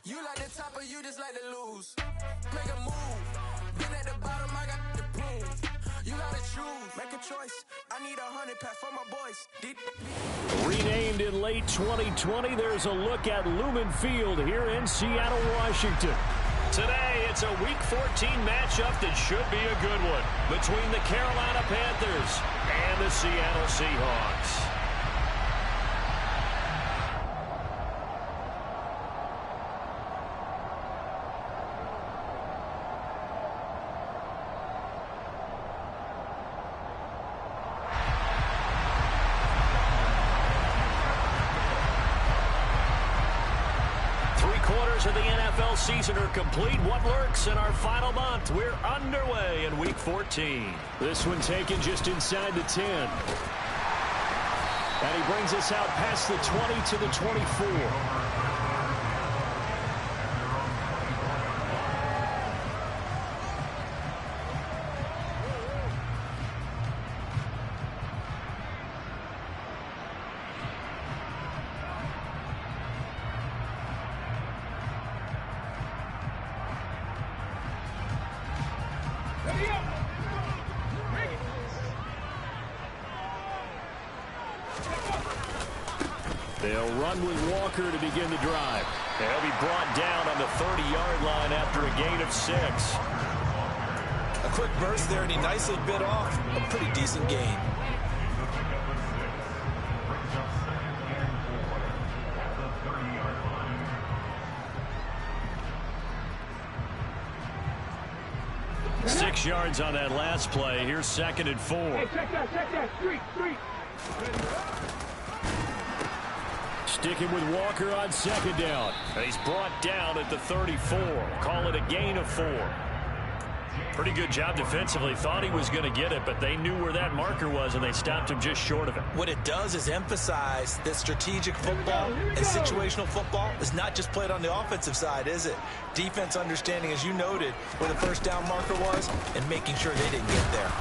You like the top or you just like to lose? Make a move. Been at the bottom, I got the prove. You gotta choose. Make a choice. I need 100 pack for my boys. Renamed in late 2020, there's a look at Lumen Field here in Seattle, Washington. Today, it's a Week 14 matchup that should be a good one between the Carolina Panthers and the Seattle Seahawks. Of the NFL season are complete. What lurks in our final month? We're underway in Week 14. This one taken just inside the 10. And he brings us out past the 20 to the 24. They'll run with Walker to begin the drive. They'll be brought down on the 30-yard line after a gain of 6. A quick burst there, and he nicely bit off a pretty decent gain. Six yards on that last play. Here's 2nd and 4. Hey, check that. Street. Sticking with Walker on 2nd down. And he's brought down at the 34. Call it a gain of 4. Pretty good job defensively. Thought he was going to get it, but they knew where that marker was, and they stopped him just short of it. What it does is emphasize that strategic football and situational football is not just played on the offensive side, is it? Defense understanding, as you noted, where the first down marker was and making sure they didn't get there.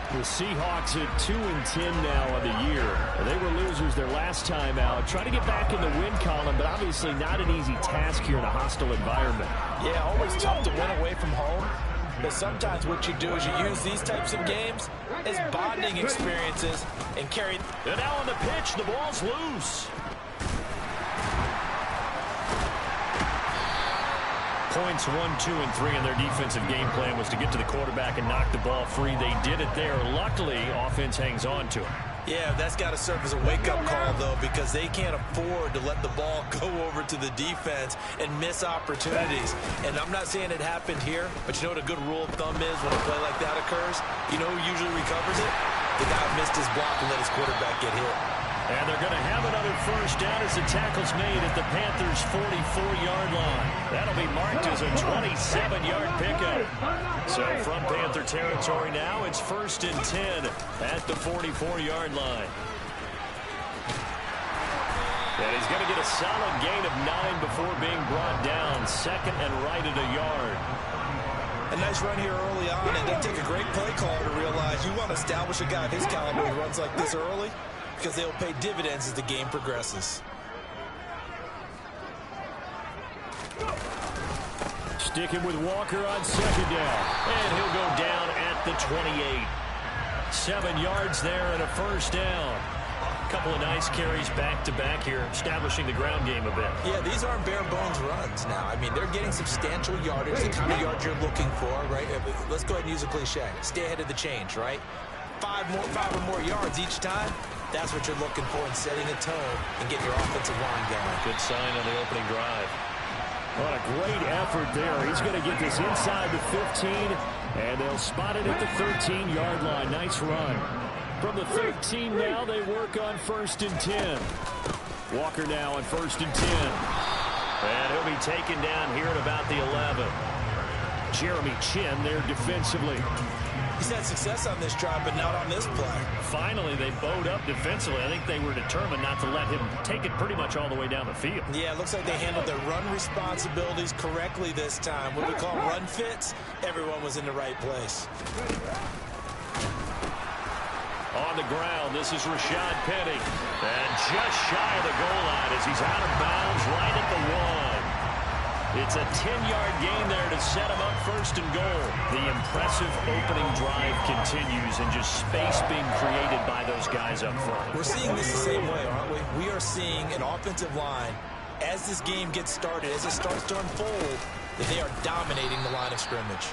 The Seahawks at 2-10 now on the year. They were losers their last time out. Trying to get back in the win column, but obviously not an easy task here in a hostile environment. Yeah, always tough to win away from home. But sometimes what you do is you use these types of games as bonding experiences and carry. And now on the pitch, the ball's loose. Points 1, 2, and 3 in their defensive game plan was to get to the quarterback and knock the ball free. They did it there. Luckily, offense hangs on to it. Yeah, that's got to serve as a wake-up call, though, because they can't afford to let the ball go over to the defense and miss opportunities. And I'm not saying it happened here, but you know what a good rule of thumb is when a play like that occurs? You know who usually recovers it? The guy who missed his block and let his quarterback get hit. And they're going to have another first down as the tackle's made at the Panthers' 44-yard line. That'll be marked as a 27-yard pickup. So from Panther territory now, it's 1st and 10 at the 44-yard line. And he's going to get a solid gain of 9 before being brought down. 2nd and right at a yard. A nice run here early on. It doesn't take a great play caller to realize you want to establish a guy of his caliber who runs like this early, because they'll pay dividends as the game progresses. Sticking with Walker on 2nd down. And he'll go down at the 28. 7 yards there and a first down. A couple of nice carries back-to-back here, establishing the ground game a bit. Yeah, these aren't bare-bones runs now. I mean, they're getting substantial yardage, the kind of yards you're looking for, right? Let's go ahead and use a cliche. Stay ahead of the change, right? 5 or more yards each time. That's what you're looking for in setting a tone and getting your offensive line going. Good sign on the opening drive. What a great effort there. He's going to get this inside the 15, and they'll spot it at the 13-yard line. Nice run. From the 13 now, they work on 1st and 10. Walker now on 1st and 10. And he'll be taken down here at about the 11. Jeremy Chin there defensively. He's had success on this drive, but not on this play. Finally, they bowed up defensively. I think they were determined not to let him take it pretty much all the way down the field. Yeah, it looks like they handled their run responsibilities correctly this time. What we call run fits, everyone was in the right place. On the ground, this is Rashad Penny. And just shy of the goal line as he's out of bounds right at the 1. It's a 10-yard gain there to set him up first and goal. The impressive opening drive continues and just space being created by those guys up front. We're seeing this the same way, aren't we? We are seeing an offensive line, as this game gets started, as it starts to unfold, that they are dominating the line of scrimmage.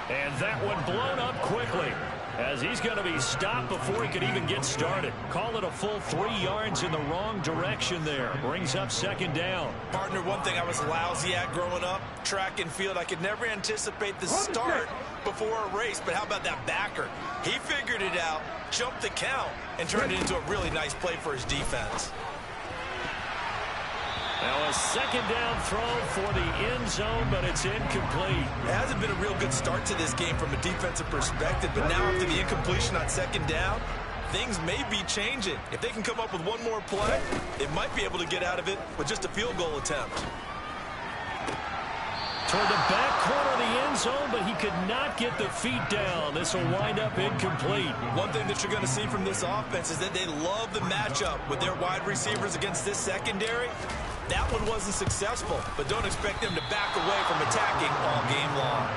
And that one blown up quickly as he's going to be stopped before he could even get started. Call it a full 3 yards in the wrong direction there. Brings up second down. Partner, one thing I was lousy at growing up, track and field, I could never anticipate the start before a race, but how about that backer? He figured it out, jumped the count, and turned it into a really nice play for his defense. Now a second down throw for the end zone, but it's incomplete. It hasn't been a real good start to this game from a defensive perspective, but now after the incompletion on second down, things may be changing. If they can come up with one more play, they might be able to get out of it with just a field goal attempt. Toward the back corner of the end zone, but he could not get the feet down. This will wind up incomplete. One thing that you're going to see from this offense is that they love the matchup with their wide receivers against this secondary. That one wasn't successful, but don't expect them to back away from attacking all game long.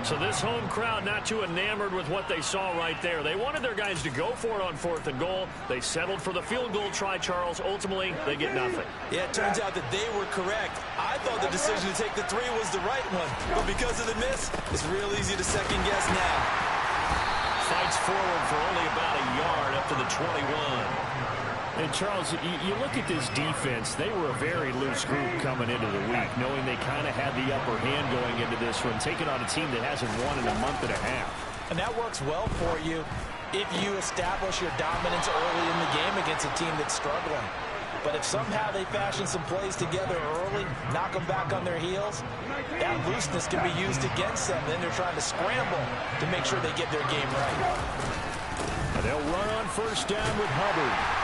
So this home crowd not too enamored with what they saw right there. They wanted their guys to go for it on 4th and goal. They settled for the field goal try, Charles. Ultimately, they get nothing. Yeah, it turns out that they were correct. I thought the decision to take the 3 was the right one, but because of the miss, it's real easy to second guess now. Fights forward for only about a yard up to the 21. And, Charles, you look at this defense, they were a very loose group coming into the week, knowing they kind of had the upper hand going into this one, taking on a team that hasn't won in a month and a half. And that works well for you if you establish your dominance early in the game against a team that's struggling. But if somehow they fashion some plays together early, knock them back on their heels, that looseness can be used against them. Then they're trying to scramble to make sure they get their game right. And they'll run on first down with Hubbard.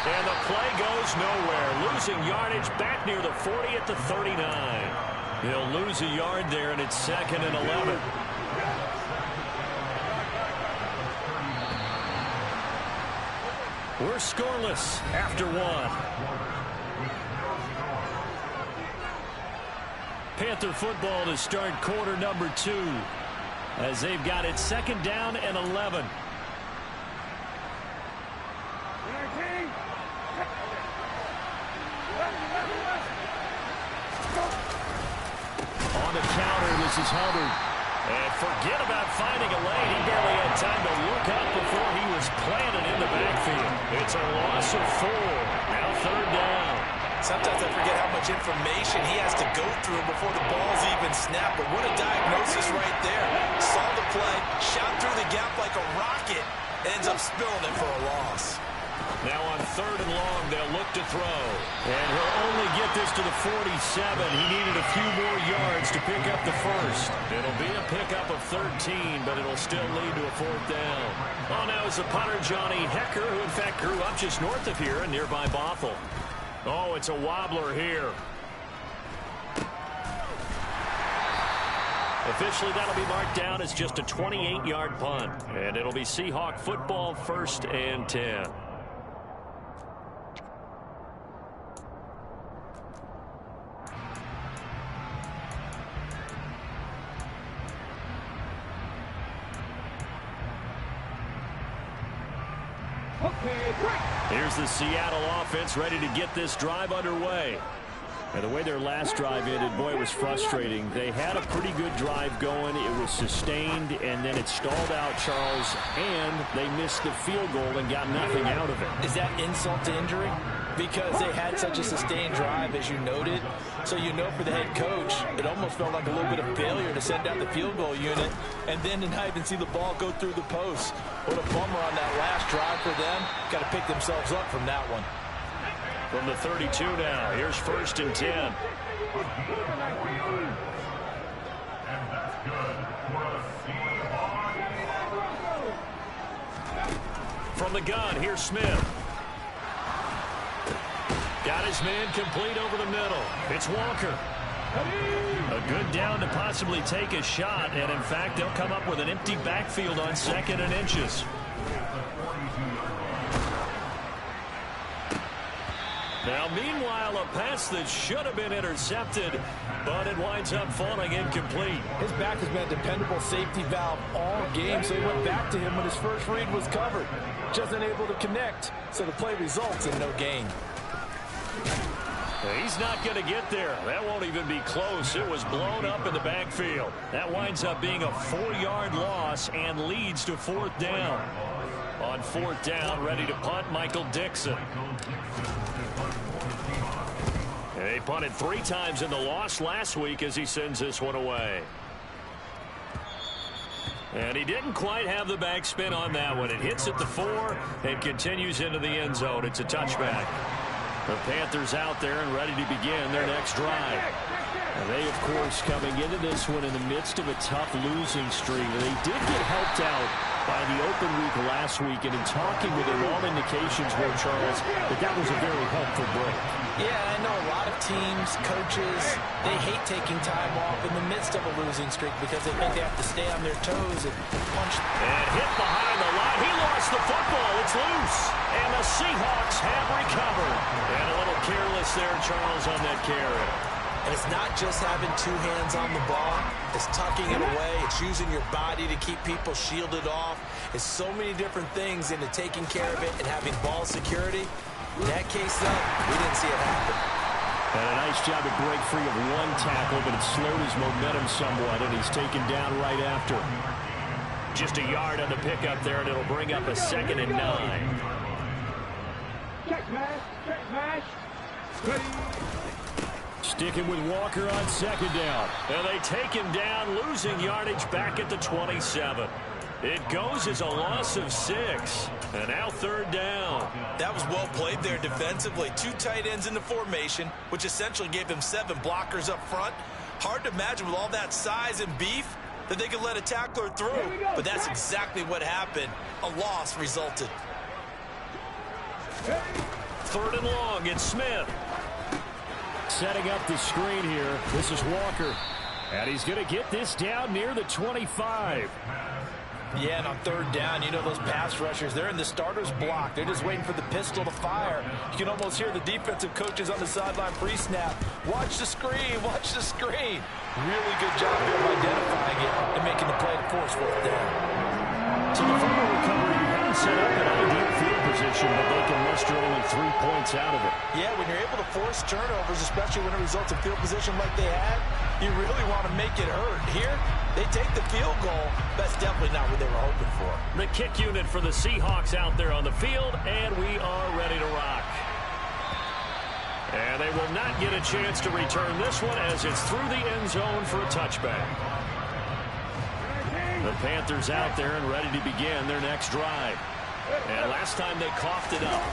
And the play goes nowhere. Losing yardage back near the 40 at the 39. He'll lose a yard there, and it's 2nd and 11. We're scoreless after 1. Panther football to start quarter number 2 as they've got it 2nd down and 11. On the counter, this is Hubbard. And forget about finding a lane. He barely had time to look up before he was planted in the backfield. It's a loss of 4. Now 3rd down. Sometimes I forget how much information he has to go through before the ball's even snapped. But what a diagnosis right there. Saw the play, shot through the gap like a rocket, ends up spilling it for a loss. Now on 3rd and long, they'll look to throw. And he'll only get this to the 47. He needed a few more yards to pick up the first. It'll be a pickup of 13, but it'll still lead to a 4th down. Oh, now is the punter, Johnny Hecker, who in fact grew up just north of here in nearby Bothell. Oh, it's a wobbler here. Officially, that'll be marked down as just a 28-yard punt. And it'll be Seahawk football 1st and 10. Here's the Seattle offense ready to get this drive underway. And the way their last drive ended, boy, it was frustrating. They had a pretty good drive going. It was sustained, and then it stalled out, Charles, and they missed the field goal and got nothing out of it. Is that insult to injury? Because they had such a sustained drive, as you noted. So you know for the head coach, it almost felt like a little bit of failure to send out the field goal unit and then to not even see the ball go through the post. What a bummer on that last drive for them. Got to pick themselves up from that one. From the 32 now, here's 1st and 10. From the gun, here's Smith. Got his man complete over the middle. It's Walker. A good down to possibly take a shot, and in fact, they'll come up with an empty backfield on 2nd and inches. Now, meanwhile, a pass that should have been intercepted, but it winds up falling incomplete. His back has been a dependable safety valve all game, so he went back to him when his first read was covered. Just unable to connect, so the play results in no gain. He's not going to get there. That won't even be close. It was blown up in the backfield. That winds up being a 4-yard loss and leads to 4th down. On 4th down, ready to punt, Michael Dixon. They punted 3 times in the loss last week as he sends this one away. And he didn't quite have the backspin on that one. It hits at the 4 and continues into the end zone. It's a touchback. The Panthers out there and ready to begin their next drive. And they, of course, coming into this one in the midst of a tough losing streak. They did get helped out by the open week last week, and in talking with him, all indications were, Charles, that was a very helpful break. Yeah, I know a lot of teams, coaches, they hate taking time off in the midst of a losing streak because they think they have to stay on their toes and punch. And hit behind the line. He lost the football. It's loose. And the Seahawks have recovered. And a little careless there, Charles, on that carry. And it's not just having 2 hands on the ball. It's tucking it away. It's using your body to keep people shielded off. It's so many different things into taking care of it and having ball security. In that case, though, we didn't see it happen. And a nice job to break free of 1 tackle, but it slowed his momentum somewhat, and he's taken down right after. Just a yard on the pickup there, and it'll bring up a 2nd and 9. Check smash, check smash. Sticking with Walker on 2nd down. And they take him down, losing yardage back at the 27. It goes as a loss of 6. And now 3rd down. That was well played there defensively. 2 tight ends in the formation, which essentially gave him 7 blockers up front. Hard to imagine with all that size and beef that they could let a tackler through. But that's exactly what happened. A loss resulted. 3rd and long, it's Smith. Setting up the screen here. This is Walker. And he's going to get this down near the 25. Yeah, and on 3rd down, you know those pass rushers, they're in the starter's block. They're just waiting for the pistol to fire. You can almost hear the defensive coaches on the sideline pre-snap. Watch the screen, watch the screen. Really good job here of identifying it and making the play to force 4th down. So the fumble recovery hadn't set up an ideal field position, but they can muster only 3 points out of it. Yeah, when you're able to force turnovers, especially when it results in field position like they had, you really want to make it hurt. Here, they take the field goal. That's definitely not what they were hoping for. The kick unit for the Seahawks out there on the field, and we are ready to rock. And they will not get a chance to return this one as it's through the end zone for a touchback. The Panthers out there and ready to begin their next drive. And last time they coughed it up,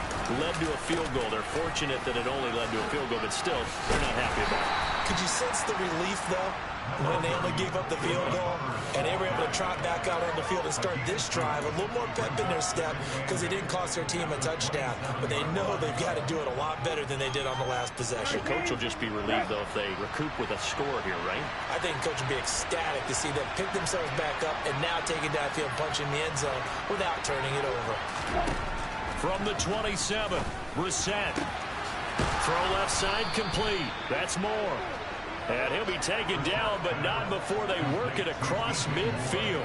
led to a field goal. They're fortunate that it only led to a field goal, but still, they're not happy about it. Could you sense the relief, though, when they only gave up the field goal and they were able to trot back out on the field and start this drive a little more pep in their step because it didn't cost their team a touchdown, but they know they've got to do it a lot better than they did on the last possession. The coach will just be relieved, though, if they recoup with a score here, right? I think coach will be ecstatic to see them pick themselves back up and now take it downfield, punching the end zone without turning it over. From the 27, Brissett. Throw left side complete. That's Moore. And he'll be taken down, but not before they work it across midfield.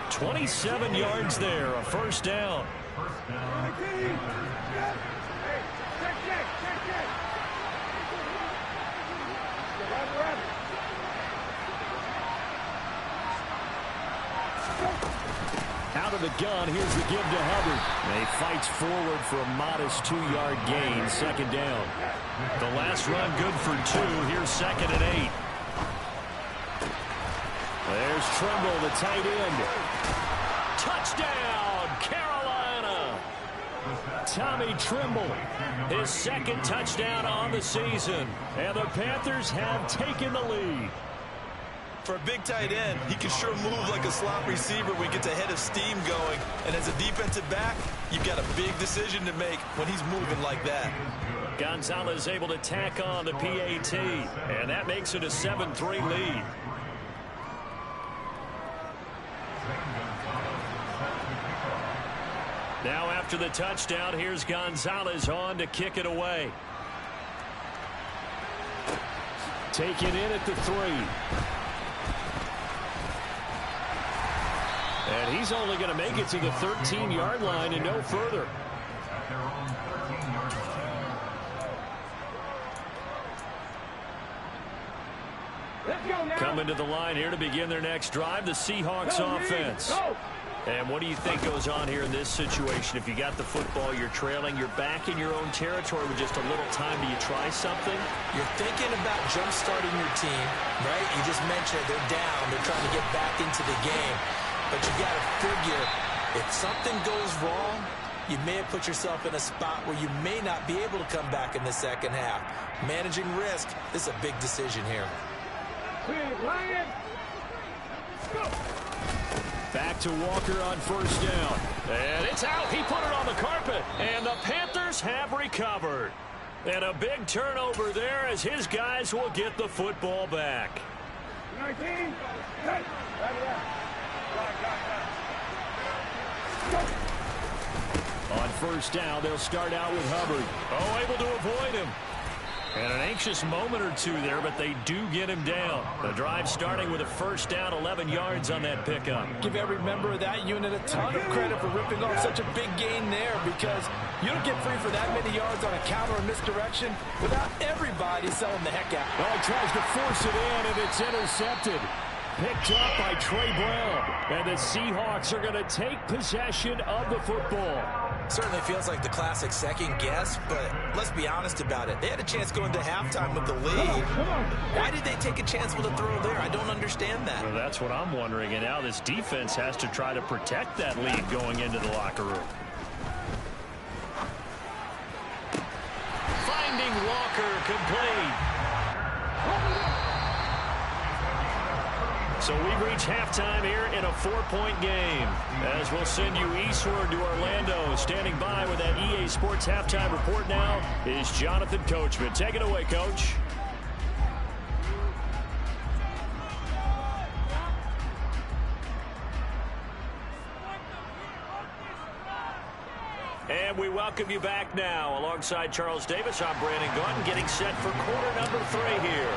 27 yards there, a 1st down. Out of the gun, here's the give to Hubbard. And he fights forward for a modest 2-yard gain, 2nd down. The last run good for 2. Here's 2nd and 8. There's Trimble, the tight end. Touchdown, Carolina! Tommy Trimble, his 2nd touchdown on the season. And the Panthers have taken the lead. For a big tight end, he can sure move like a slot receiver when he gets a head of steam going. And as a defensive back, you've got a big decision to make when he's moving like that. Gonzalez able to tack on the PAT, and that makes it a 7-3 lead. Now after After the touchdown, here's Gonzalez on to kick it away. Taken in at the 3. And he's only going to make it to the 13-yard line and no further. Coming to the line here to begin their next drive, the Seahawks offense. And what do you think goes on here in this situation? If you got the football, you're trailing, you're back in your own territory with just a little time. Do you try something? You're thinking about jump-starting your team, right? You just mentioned it. They're down. They're trying to get back into the game. But you got to figure, if something goes wrong, you may have put yourself in a spot where you may not be able to come back in the second half. Managing risk, this is a big decision here. Back to Walker on first down. And it's out. He put it on the carpet. And the Panthers have recovered. And a big turnover there as his guys will get the football back. 19. On first down, they'll start out with Hubbard. Oh, able to avoid him. And an anxious moment or two there, but they do get him down. The drive starting with a first down, 11 yards on that pickup. Give every member of that unit a ton of credit for ripping off such a big gain there, because you don't get free for that many yards on a counter or misdirection without everybody selling the heck out. Well, he tries to force it in, and it's intercepted. Picked up by Trey Brown. And the Seahawks are going to take possession of the football. Certainly feels like the classic second guess, but let's be honest about it. They had a chance going to halftime with the lead. Why did they take a chance with a throw there? I don't understand that. Well, that's what I'm wondering. And now this defense has to try to protect that lead going into the locker room. Finding Walker complete. So we've reached halftime here in a 4-point game. As we'll send you eastward to Orlando. Standing by with that EA Sports halftime report now is Jonathan Coachman. Take it away, Coach. And we welcome you back now. Alongside Charles Davis, I'm Brandon Gaudin, getting set for quarter number 3 here.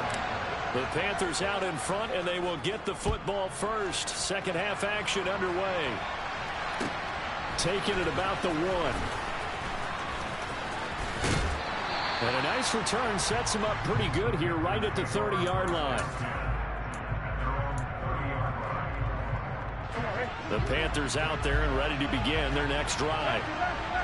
The Panthers out in front, and they will get the football first. Second half action underway. Taking it about the 1. And a nice return sets him up pretty good here right at the 30-yard line. The Panthers out there and ready to begin their next drive.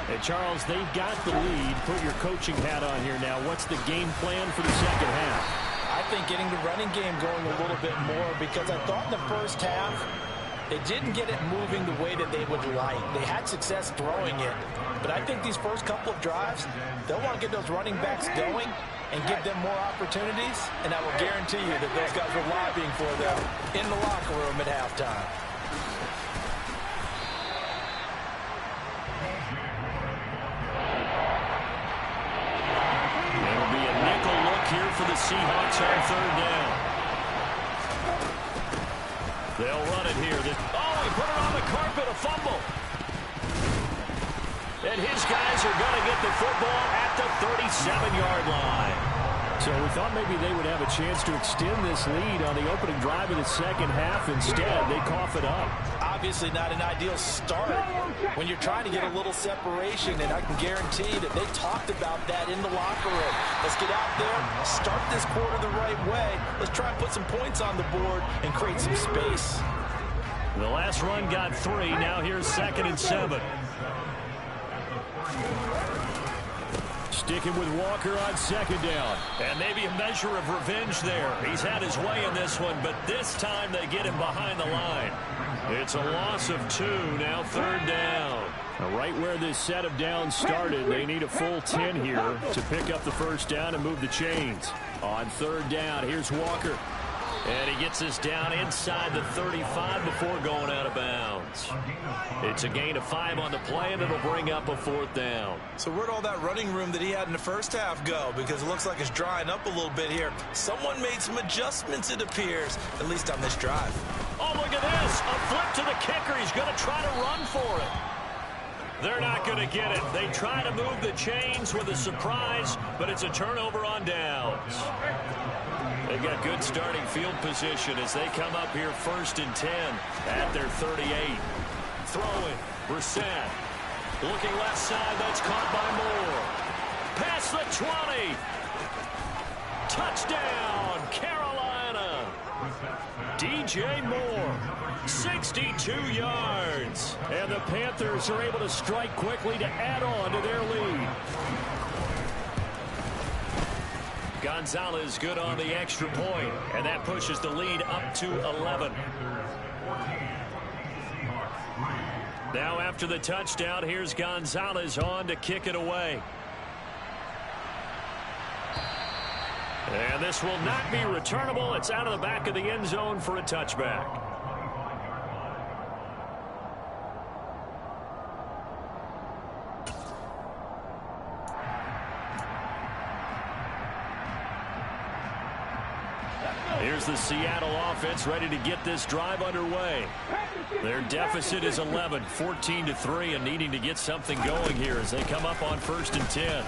And Charles, they've got the lead. Put your coaching hat on here now. What's the game plan for the second half? I think getting the running game going a little bit more, because I thought in the first half they didn't get it moving the way that they would like. They had success throwing it, but I think these first couple of drives, they'll want to get those running backs going and give them more opportunities, and I will guarantee you that those guys were lobbying for them in the locker room at halftime. Here for the Seahawks on third down. They'll run it here. Oh, he put it on the carpet, a fumble. And his guys are going to get the football at the 37-yard line. So we thought maybe they would have a chance to extend this lead on the opening drive of the second half. Instead, they cough it up. Obviously not an ideal start when you're trying to get a little separation, and I can guarantee that they talked about that in the locker room. Let's get out there, start this quarter the right way. Let's try and put some points on the board and create some space. The last run got 3. Now here's 2nd and 7. Sticking with Walker on second down. And maybe a measure of revenge there. He's had his way in this one, but this time they get him behind the line. It's a loss of 2, now third down. Now right where this set of downs started, they need a full 10 here to pick up the first down and move the chains. On third down, here's Walker. And he gets us down inside the 35 before going out of bounds. It's a gain of 5 on the play, and it'll bring up a 4th down. So where'd all that running room that he had in the first half go? Because it looks like it's drying up a little bit here. Someone made some adjustments, it appears, at least on this drive. Oh, look at this. A flip to the kicker. He's going to try to run for it. They're not going to get it. They try to move the chains with a surprise, but it's a turnover on downs. They've got good starting field position as they come up here 1st and 10 at their 38. Throwing, Brissett. Looking left side, that's caught by Moore. Past the 20. Touchdown, Carolina. DJ Moore, 62 yards. And the Panthers are able to strike quickly to add on to their lead. Gonzalez good on the extra point, and that pushes the lead up to 11. Now after the touchdown, here's Gonzalez on to kick it away. And this will not be returnable. It's out of the back of the end zone for a touchback. Here's the Seattle offense ready to get this drive underway. Their deficit is 11, 14-3, and needing to get something going here as they come up on 1st and 10.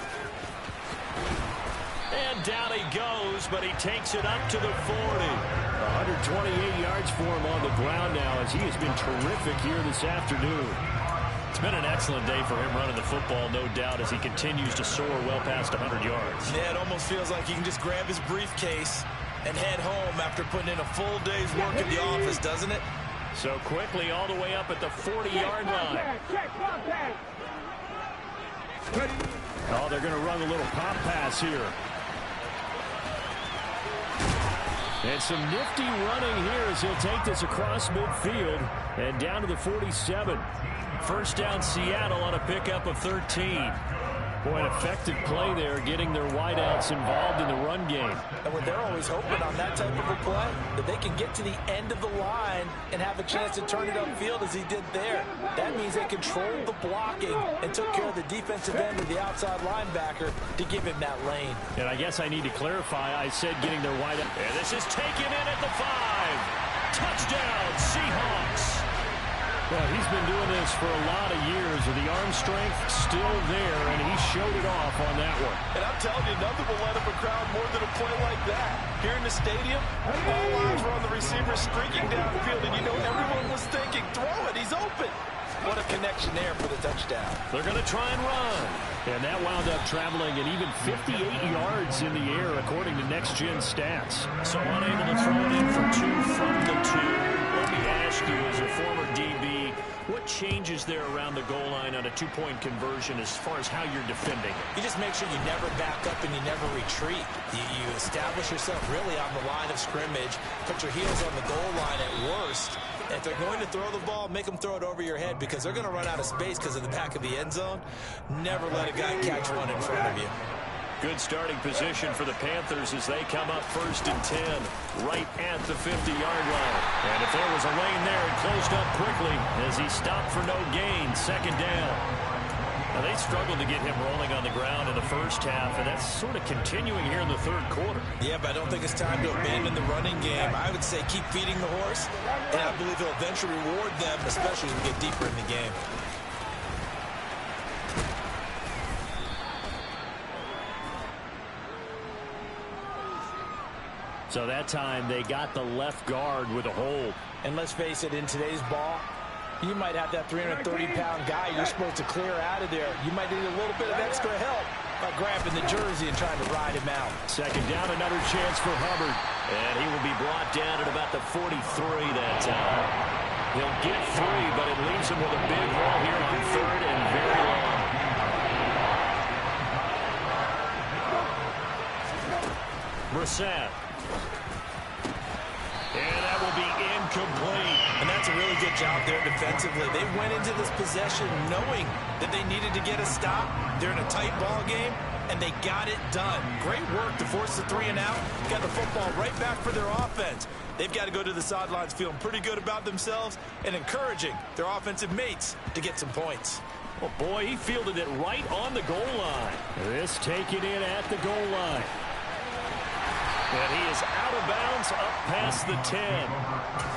And down he goes, but he takes it up to the 40. 128 yards for him on the ground now as he has been terrific here this afternoon. It's been an excellent day for him running the football, no doubt, as he continues to soar well past 100 yards. Yeah, it almost feels like he can just grab his briefcase and head home after putting in a full day's work at the office, doesn't it? So quickly all the way up at the 40-yard line. Oh, they're going to run a little pop pass here. And some nifty running here as he'll take this across midfield and down to the 47. First down Seattle on a pickup of 13. Boy, an effective play there, getting their wideouts involved in the run game. And when they're always hoping on that type of a play, that they can get to the end of the line and have a chance to turn it upfield as he did there. That means they controlled the blocking and took care of the defensive end of the outside linebacker to give him that lane. And I guess I need to clarify, I said getting their wideout. And this is taken in at the 5. Touchdown, Seahawks. Well, he's been doing this for a lot of years with the arm strength still there, and he showed it off on that one. And I'm telling you, nothing will let up a crowd more than a play like that. Here in the stadium, all eyes were on the receiver streaking downfield, and you know everyone was thinking, throw it, he's open. What a connection there for the touchdown. They're going to try and run. And that wound up traveling an even 58 yards in the air, according to next-gen stats. So unable to throw it in for 2 from the 2. Let me ask you, as a former DB, what changes there around the goal line on a 2-point conversion as far as how you're defending? You just make sure you never back up and you never retreat. You establish yourself really on the line of scrimmage, put your heels on the goal line at worst. If they're going to throw the ball, make them throw it over your head because they're going to run out of space because of the back of the end zone. Never let a guy catch one in front of you. Good starting position for the Panthers as they come up 1st and 10 right at the 50-yard line. And if there was a lane there, it closed up quickly as he stopped for no gain. 2nd down. Now, they struggled to get him rolling on the ground in the first half, and that's sort of continuing here in the 3rd quarter. Yeah, but I don't think it's time to abandon the running game. I would say keep feeding the horse, and I believe he'll eventually reward them, especially as we get deeper in the game. So that time they got the left guard with a hold. And let's face it, in today's ball, you might have that 330-pound guy you're supposed to clear out of there. You might need a little bit of extra help by grabbing the jersey and trying to ride him out. 2nd down, another chance for Hubbard. And he will be brought down at about the 43 that time. He'll get 3, but it leaves him with a big hole here on 3rd and very long. Brissett. And that will be incomplete. And that's a really good job there defensively. They went into this possession knowing that they needed to get a stop. They're in a tight ball game, and they got it done. Great work to force the 3 and out. Got the football right back for their offense. They've got to go to the sidelines feeling pretty good about themselves and encouraging their offensive mates to get some points. Oh, boy, he fielded it right on the goal line. This taken in at the goal line. And he is out of bounds up past the 10.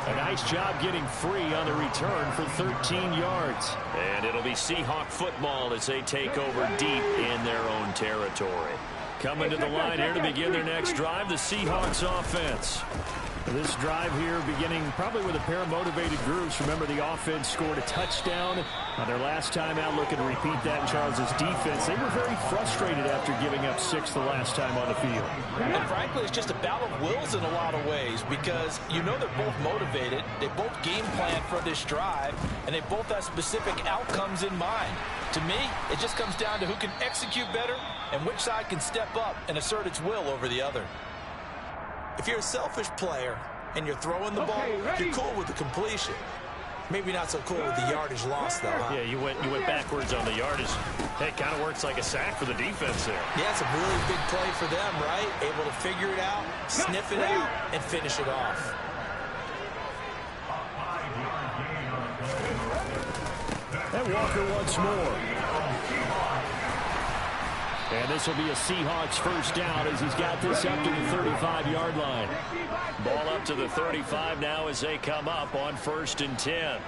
A nice job getting free on the return for 13 yards. And it'll be Seahawk football as they take over deep in their own territory. Coming to the line here to begin their next drive, the Seahawks offense. This drive here beginning probably with a pair of motivated groups. Remember, the offense scored a touchdown on their last time out, looking to repeat that in Charles's defense. They were very frustrated after giving up 6 the last time on the field. And frankly, it's just a battle of wills in a lot of ways because you know they're both motivated. They both game plan for this drive, and they both have specific outcomes in mind. To me, it just comes down to who can execute better and which side can step up and assert its will over the other. If you're a selfish player and you're throwing the ball, you're cool with the completion. Maybe not so cool with the yardage loss, though, huh? Yeah, you went backwards on the yardage. Hey, it kind of works like a sack for the defense there. Yeah, it's a really big play for them, right? Able to figure it out, sniff it out, and finish it off. And Walker once more. And this will be a Seahawks first down as he's got this up to the 35-yard line. Ball up to the 35 now as they come up on 1st and 10.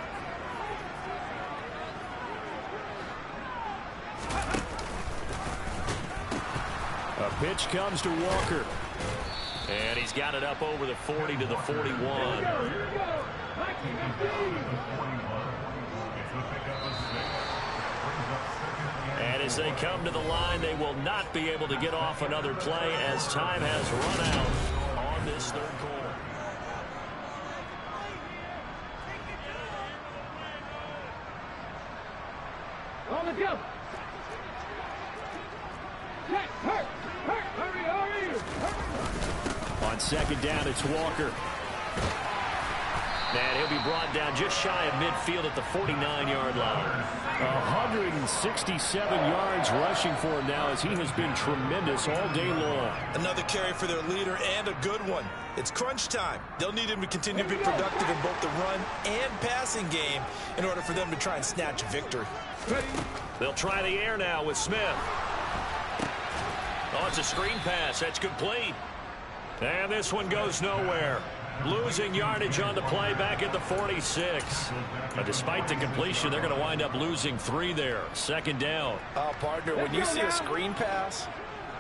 A pitch comes to Walker. And he's got it up over the 40 to the 41. And as they come to the line, they will not be able to get off another play as time has run out on this third quarter. On the go. On 2nd down, it's Walker. And he'll be brought down just shy of midfield at the 49-yard line. 167 yards rushing for him now as he has been tremendous all day long. Another carry for their leader and a good one. It's crunch time. They'll need him to continue to be productive in both the run and passing game in order for them to try and snatch a victory. They'll try the air now with Smith. Oh, it's a screen pass. That's complete. And this one goes nowhere. Losing yardage on the play back at the 46. But despite the completion, they're going to wind up losing 3 there. 2nd down. Oh, partner, when you see a screen pass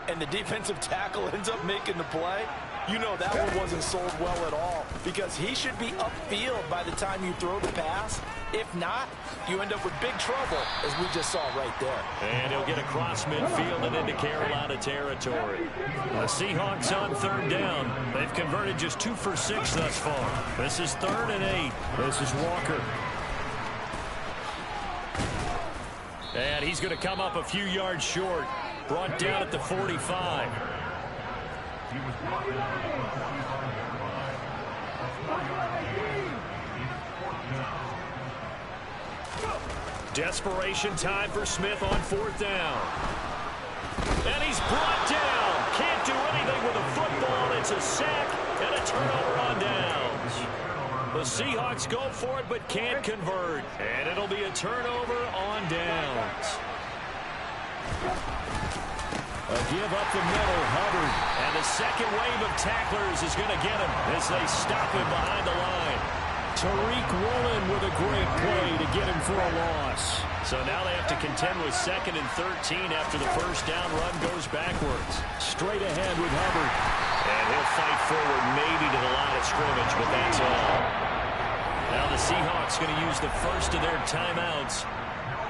and the defensive tackle ends up making the play, you know that one wasn't sold well at all because he should be upfield by the time you throw the pass. If not, you end up with big trouble, as we just saw right there. And he'll get across midfield and into Carolina territory. The Seahawks on 3rd down. They've converted just 2 for 6 thus far. This is 3rd and 8. This is Walker. And he's going to come up a few yards short. Brought down at the 45. Desperation time for Smith on 4th down. And he's brought down. Can't do anything with a football. It's a sack and a turnover on downs. The Seahawks go for it but can't convert. And it'll be a turnover on downs. A give up the middle, Hubbard. And the second wave of tacklers is going to get him as they stop him behind the line. Tariq Woolen with a great play to get him for a loss. So now they have to contend with 2nd and 13 after the first down run goes backwards. Straight ahead with Hubbard. And he'll fight forward maybe to the line of scrimmage, but that's all. Now the Seahawks going to use the first of their timeouts.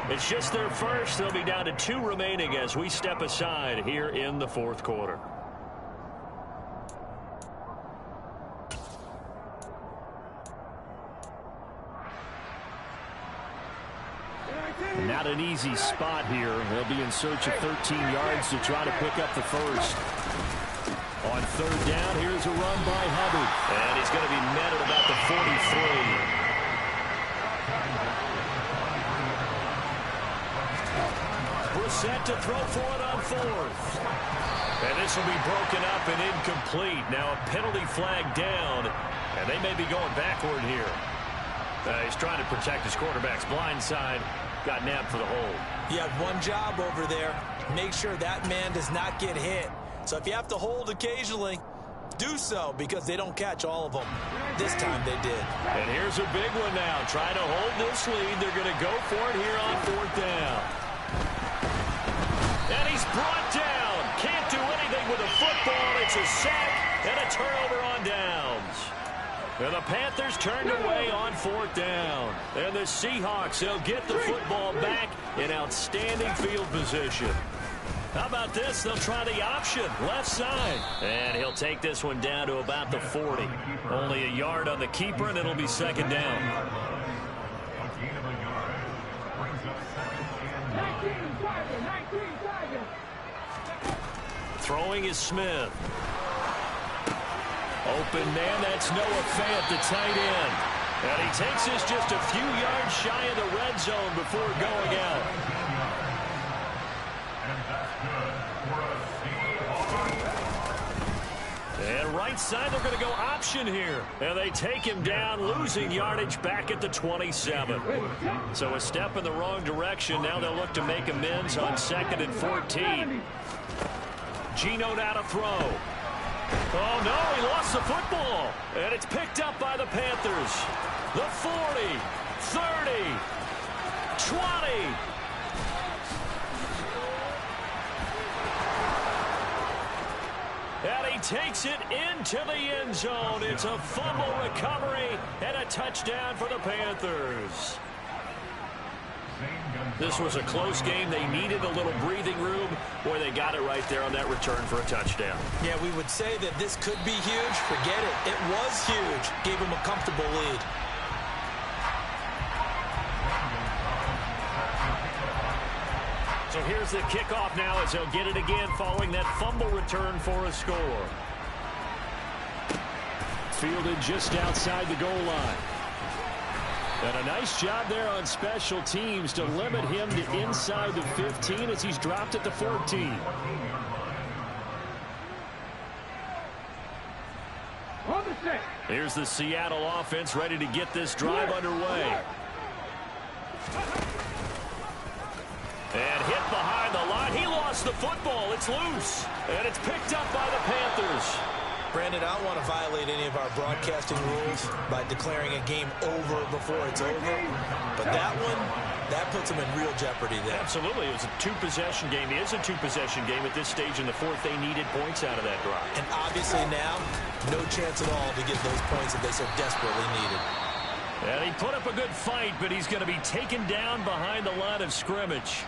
It's just their first. They'll be down to 2 remaining as we step aside here in the 4th quarter. Not an easy spot here. They'll be in search of 13 yards to try to pick up the first. On 3rd down, here's a run by Hubbard. And he's going to be met at about the 43. Set to throw for it on 4th. And this will be broken up and incomplete. Now a penalty flag down, and they may be going backward here. He's trying to protect his quarterback's blind side. Got nabbed for the hold. You have one job over there. Make sure that man does not get hit. So if you have to hold occasionally, do so because they don't catch all of them. This time they did. And here's a big one now. Trying to hold this lead. They're going to go for it here on 4th down. And he's brought down. Can't do anything with a football. It's a sack and a turnover on downs. And the Panthers turned away on 4th down. And the Seahawks, they'll get the football back in outstanding field position. How about this? They'll try the option, left side. And he'll take this one down to about the 40. Only a yard on the keeper, and it'll be 2nd down. 19, Throwing is Smith. Open man, that's Noah Fant, the tight end. And he takes this just a few yards shy of the red zone before going out. And right side, they're going to go option here. And they take him down, losing yardage back at the 27. So a step in the wrong direction. Now they'll look to make amends on 2nd and 14. Geno now to throw. Oh, no, he lost the football. And it's picked up by the Panthers. The 40, 30, 20. And he takes it into the end zone. It's a fumble recovery and a touchdown for the Panthers. This was a close game. They needed a little breathing room. Boy, they got it right there on that return for a touchdown. Yeah, we would say that this could be huge. Forget it. It was huge. Gave him a comfortable lead. So here's the kickoff now as they'll get it again following that fumble return for a score. Fielded just outside the goal line. And a nice job there on special teams to limit him to inside the 15 as he's dropped at the 14. Here's the Seattle offense ready to get this drive underway. And hit behind the line. He lost the football. It's loose. And it's picked up by the Panthers. Brandon, I don't want to violate any of our broadcasting rules by declaring a game over before it's over. But that one, that puts them in real jeopardy there. Absolutely. It was a two-possession game. It is a two-possession game at this stage in the fourth. They needed points out of that drive. And obviously now, no chance at all to get those points that they so desperately needed. And he put up a good fight, but he's going to be taken down behind the line of scrimmage.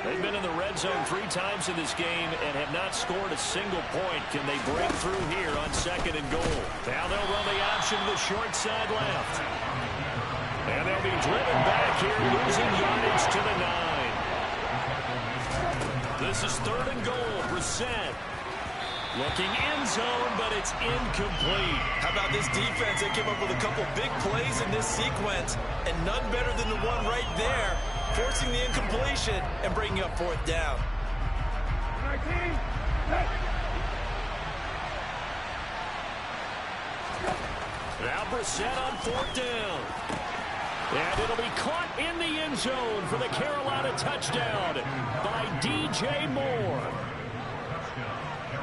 They've been in the red zone 3 times in this game and have not scored a single point. Can they break through here on 2nd and goal? Now they'll run the option to the short side left. And they'll be driven back here, losing yardage to the 9. This is 3rd and goal. Brissett looking end zone, but it's incomplete. How about this defense? They came up with a couple big plays in this sequence, and none better than the one right there, forcing the incompletion and bringing up 4th down. 19. Now Brissett on 4th down. And it'll be caught in the end zone for the Carolina touchdown by DJ Moore.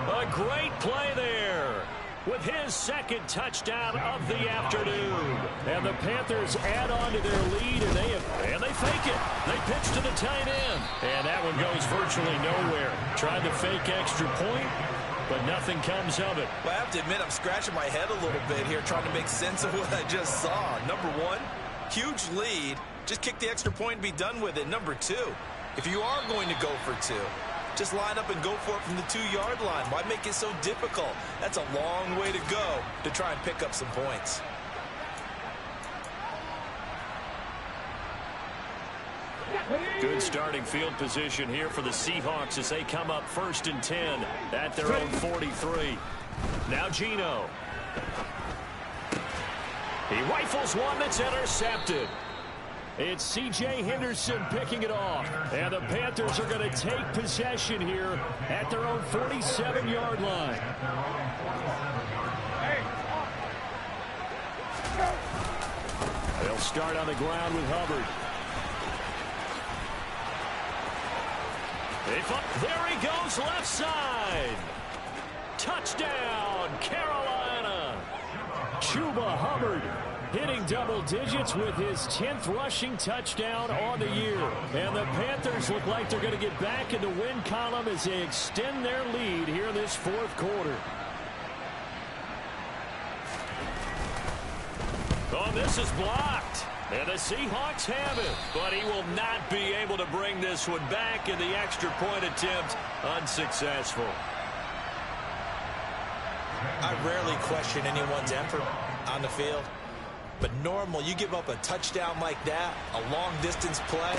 A great play there with his 2nd touchdown of the afternoon. And the Panthers add on to their lead, and they fake it. They pitch to the tight end. And that one goes virtually nowhere. Tried to fake extra point, but nothing comes of it. Well, I have to admit, I'm scratching my head a little bit here, trying to make sense of what I just saw. Number 1, huge lead. Just kick the extra point and be done with it. Number 2, if you are going to go for 2, just line up and go for it from the 2-yard line. Why make it so difficult? That's a long way to go to try and pick up some points. Good starting field position here for the Seahawks as they come up 1st and 10 at their own 43. Now Geno. He rifles one that's intercepted. It's C.J. Henderson picking it off. And the Panthers are going to take possession here at their own 47-yard line. They'll start on the ground with Hubbard. There he goes, left side. Touchdown, Carolina. Chuba Hubbard hitting double digits with his 10th rushing touchdown on the year. And the Panthers look like they're going to get back in the win column as they extend their lead here in this fourth quarter. Oh, this is blocked. And the Seahawks have it. But he will not be able to bring this one back in the extra point attempt. Unsuccessful. I rarely question anyone's effort on the field. But normally, you give up a touchdown like that, a long-distance play,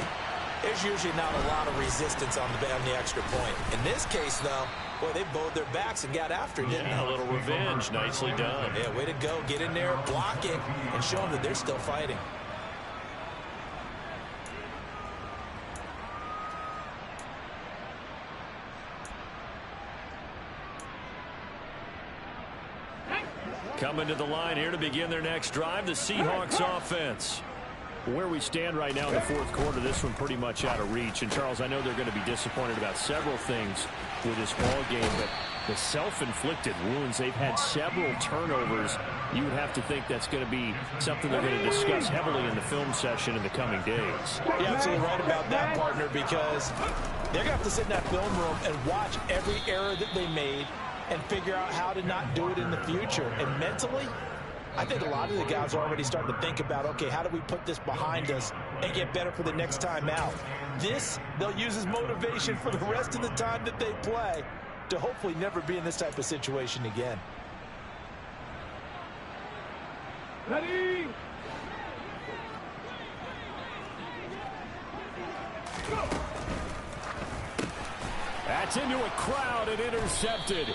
there's usually not a lot of resistance on the extra point. In this case, though, boy, they bowed their backs and got after it, didn't they? A little revenge. Nicely done. Yeah, way to go. Get in there, block it, and show them that they're still fighting. Coming to the line here to begin their next drive, the Seahawks offense. Where we stand right now in the fourth quarter, this one pretty much out of reach. And, Charles, I know they're going to be disappointed about several things with this ball game, but the self-inflicted wounds, they've had several turnovers. You would have to think that's going to be something they're going to discuss heavily in the film session in the coming days. You're absolutely right about that, partner, because they're going to have to sit in that film room and watch every error that they made and figure out how to not do it in the future. And mentally, I think a lot of the guys are already starting to think about, okay, how do we put this behind us and get better for the next time out? This, they'll use as motivation for the rest of the time that they play to hopefully never be in this type of situation again. Ready? That's into a crowd and intercepted.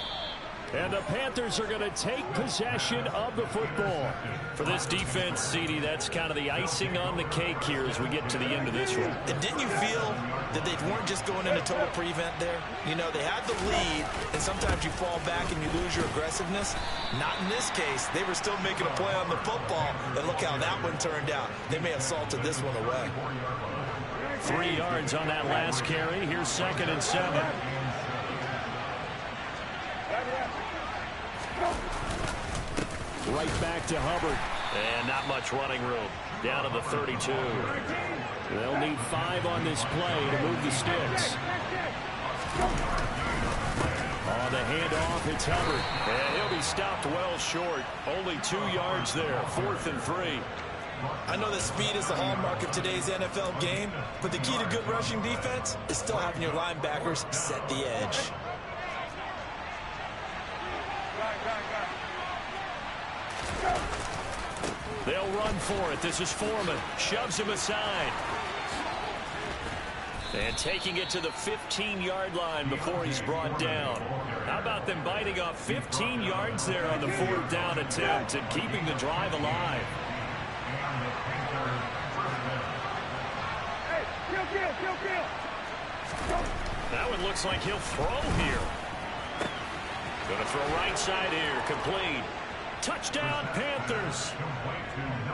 And the Panthers are going to take possession of the football. For this defense, CD, that's kind of the icing on the cake here as we get to the end of this one. And didn't you feel that they weren't just going into total prevent there? You know, they had the lead, and sometimes you fall back and you lose your aggressiveness. Not in this case. They were still making a play on the football, and look how that one turned out. They may have salted this one away. 3 yards on that last carry. Here's 2nd and 7. Right back to Hubbard. And not much running room. Down to the 32. They'll need 5 on this play to move the sticks. On the handoff, it's Hubbard. And he'll be stopped well short. Only 2 yards there. 4th and 3. I know that speed is the hallmark of today's NFL game, but the key to good rushing defense is still having your linebackers set the edge. They'll run for it. This is Foreman. Shoves him aside. And taking it to the 15-yard line before he's brought down. How about them biting off 15 yards there on the 4th down attempt and keeping the drive alive? That one looks like he'll throw here. Going to throw right side here. Complete. Touchdown, Panthers.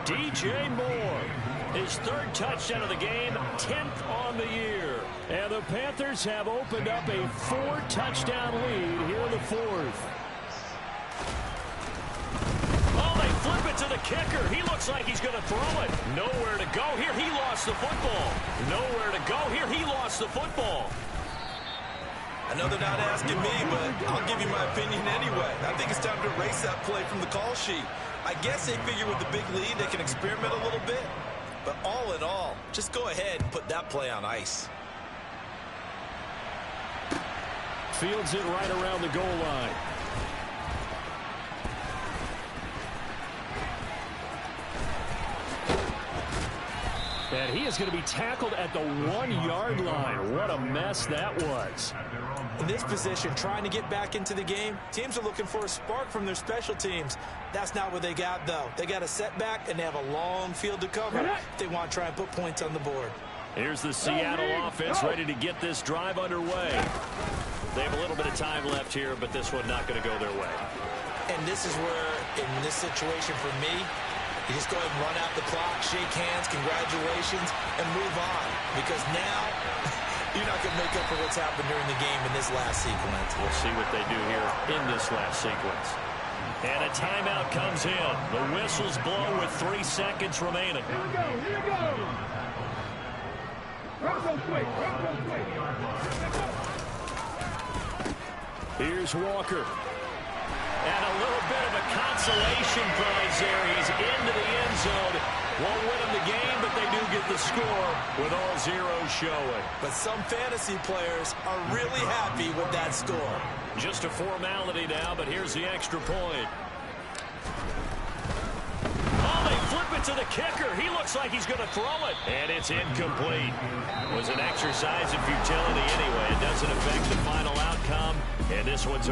DJ Moore, his 3rd touchdown of the game, 10th on the year. And the Panthers have opened up a 4-touchdown lead here in the 4th. Oh, they flip it to the kicker. He looks like he's going to throw it. Nowhere to go here. He lost the football. Nowhere to go here. He lost the football. I know they're not asking me, but I'll give you my opinion anyway. I think it's time to erase that play from the call sheet. I guess they figure with the big lead they can experiment a little bit. But all in all, just go ahead and put that play on ice. Fields it right around the goal line. And he is going to be tackled at the 1-yard line. What a mess that was. In this position, trying to get back into the game, teams are looking for a spark from their special teams. That's not what they got, though. They got a setback, and they have a long field to cover if they want to try and put points on the board. Here's the Seattle offense ready to get this drive underway. They have a little bit of time left here, but this one not going to go their way. And this is where, in this situation for me, you just go ahead and run out the clock, shake hands, congratulations, and move on. Because now, you're not going to make up for what's happened during the game in this last sequence. We'll see what they do here in this last sequence. And a timeout comes in. The whistles blow with 3 seconds remaining. Here we go. Here we go. Real quick. Real quick. Here's Walker. And a little bit of a consolation prize there. He's into the end zone. Won't win them the game, but they do get the score with all zeros showing. But some fantasy players are really happy with that score. Just a formality now, but here's the extra point. Oh, they flip it to the kicker. He looks like he's going to throw it. And it's incomplete. It was an exercise in futility anyway. It doesn't affect the final outcome. And this one's